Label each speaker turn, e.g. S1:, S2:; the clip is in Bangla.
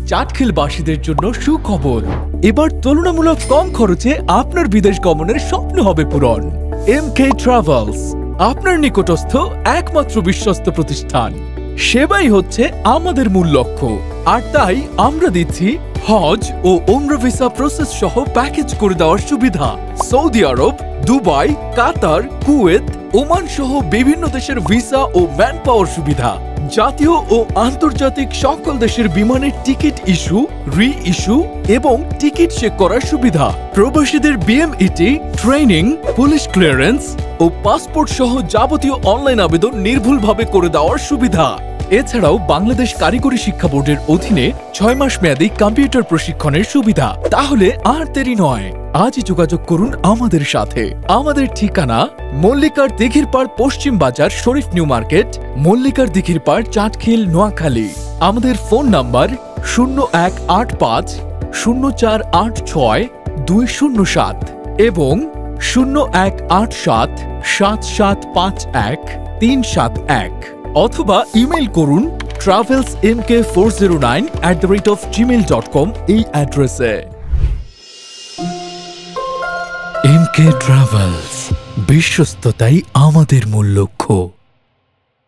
S1: চাটখিলবাসীদের জন্য সুখবর। এবার তুলনামূলক কম খরচে আপনার বিদেশ গমনের স্বপ্ন হবে পূরণ। MK ট্রাভেলস, আপনার নিকটস্থ একমাত্র বিশ্বস্ত প্রতিষ্ঠান। সেবাই হচ্ছে আমাদের মূল লক্ষ্য, আর তাই আমরা দিচ্ছি হজ ও উমরা ভিসা প্রসেস সহ প্যাকেজ করে দেওয়ার সুবিধা। সৌদি আরব, দুবাই, কাতার, কুয়েত, ওমান সহ বিভিন্ন দেশের ভিসা ও ম্যান পাওয়ার সুবিধা। জাতীয় ও আন্তর্জাতিক সকল দেশের বিমানের টিকিট ইস্যু, রি ইস্যু এবং টিকিট চেক করার সুবিধা। প্রবাসীদের BMET, ট্রেনিং, পুলিশ ক্লিয়ারেন্স ও পাসপোর্ট সহ যাবতীয় অনলাইন আবেদন নির্ভুলভাবে করে দেওয়ার সুবিধা। এছাড়াও বাংলাদেশ কারিগরি শিক্ষা বোর্ডের অধীনে 6 মাস মেয়াদী কম্পিউটার প্রশিক্ষণের সুবিধা। তাহলে আর দেরি নয়, আজই যোগাযোগ করুন আমাদের সাথে। আমাদের ঠিকানা মল্লিকার দিঘির পাড়, পশ্চিম বাজার, শরীফ নিউ মার্কেট, মল্লিকার দিঘির পাড়, চাটখিল, নোয়াখালী। আমাদের ফোন নাম্বার 0185 0486 207 এবং 0187 7751 371, অথবা ইমেল করুন travelsmk409@gmail.com এই অ্যাড্রেসে। MK ট্রাভেলস, বিশ্বস্ততাই আমাদের মূল লক্ষ্য।